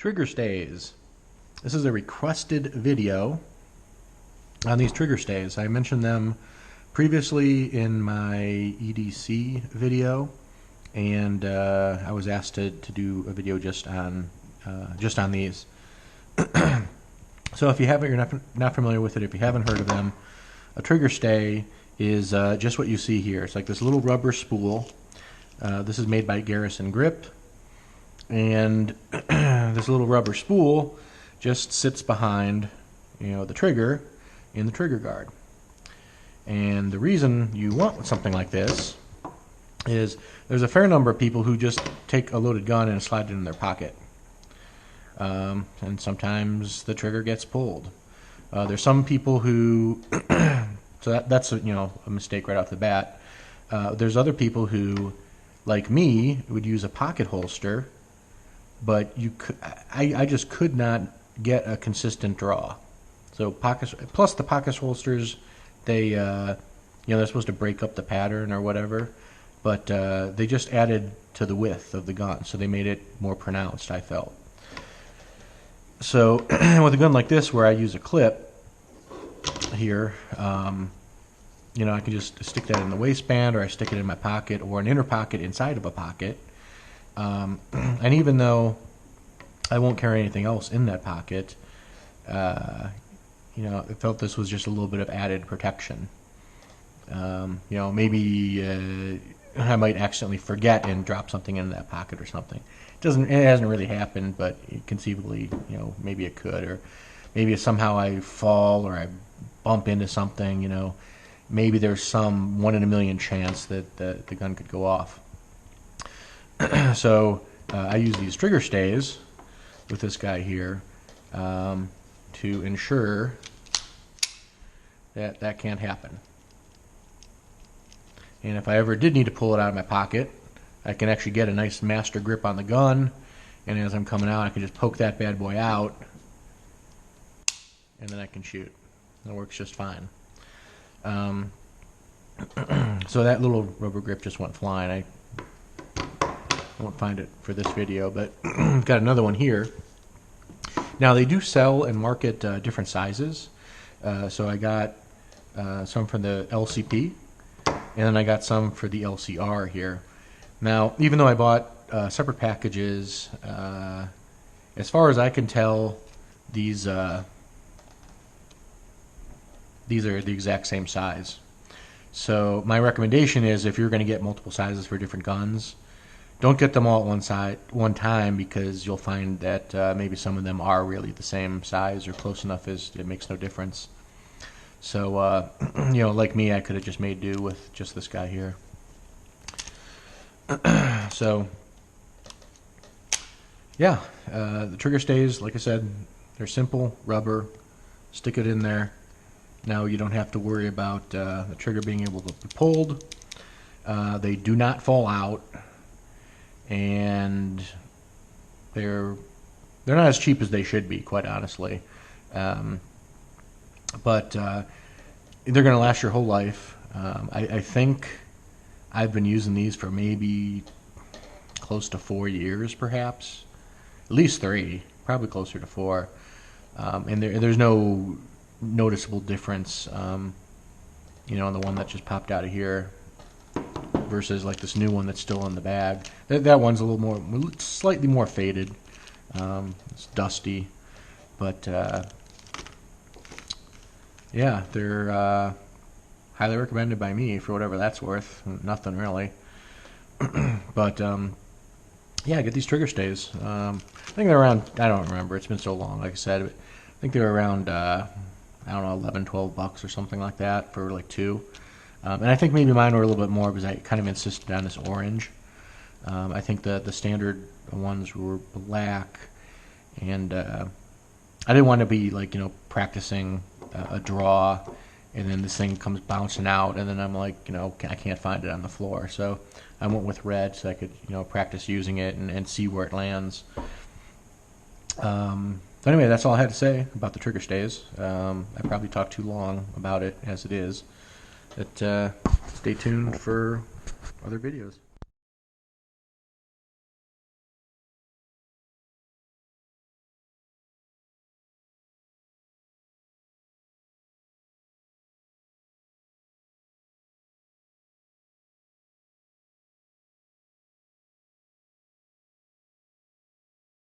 Trigger stays. This is a requested video on these trigger stays. I mentioned them previously in my EDC video, and I was asked to do a video just on these. So if you haven't, you're not familiar with it, if you haven't heard of them, a trigger stay is just what you see here. It's like this little rubber spool. This is made by Garrison Grip, and this little rubber spool just sits behind, the trigger in the trigger guard. And the reason you want something like this is there's a fair number of people who just take a loaded gun and slide it in their pocket. And sometimes the trigger gets pulled. There's some people who, so that's a mistake right off the bat. There's other people who, like me, would use a pocket holster, but I just could not get a consistent draw. So pockets, plus the pocket holsters, they're supposed to break up the pattern or whatever, but they just added to the width of the gun, so they made it more pronounced, I felt. So with a gun like this, where I use a clip here, I can just stick that in the waistband, or I stick it in my pocket, or an inner pocket inside of a pocket. And even though I won't carry anything else in that pocket, I felt this was just a little bit of added protection. Maybe I might accidentally forget and drop something in that pocket or something. It hasn't really happened, but conceivably, maybe it could, or maybe somehow I fall or I bump into something, maybe there's some 1 in a million chance that the gun could go off. So I use these trigger stays with this guy here to ensure that can't happen. And if I ever did need to pull it out of my pocket, I can actually get a nice master grip on the gun, and as I'm coming out, I can just poke that bad boy out, and then I can shoot. It works just fine. So that little rubber grip just went flying. I won't find it for this video, but I've got another one here. Now they do sell and market different sizes. So I got some for the LCP, and then I got some for the LCR here. Now, even though I bought separate packages, as far as I can tell, these are the exact same size. So my recommendation is, if you're going to get multiple sizes for different guns, don't get them all at one time, because you'll find that maybe some of them are really the same size or close enough as it makes no difference. So, like me, I could have just made do with just this guy here. So, yeah, the trigger stays, like I said, they're simple, rubber, stick it in there. Now you don't have to worry about the trigger being able to be pulled. They do not fall out, and they're not as cheap as they should be, quite honestly. But they're going to last your whole life. I think I've been using these for maybe close to 4 years, perhaps. At least 3, probably closer to 4. And there's no noticeable difference, in the one that just popped out of here versus like this new one that's still in the bag. That one's a little more, slightly more faded. It's dusty, but yeah, they're highly recommended by me for whatever that's worth. Nothing really. But yeah, get these trigger stays. I think they're around, I don't remember, it's been so long, like I said, but I think they're around I don't know, 11, 12 bucks or something like that for like 2. And I think maybe mine were a little bit more, because I kind of insisted on this orange. I think the standard ones were black, and I didn't want to be like, practicing a draw, and then this thing comes bouncing out, and then I'm like, I can't find it on the floor. So I went with red, so I could, practice using it and see where it lands. So anyway, that's all I had to say about the trigger stays. I probably talked too long about it as it is. But stay tuned for other videos.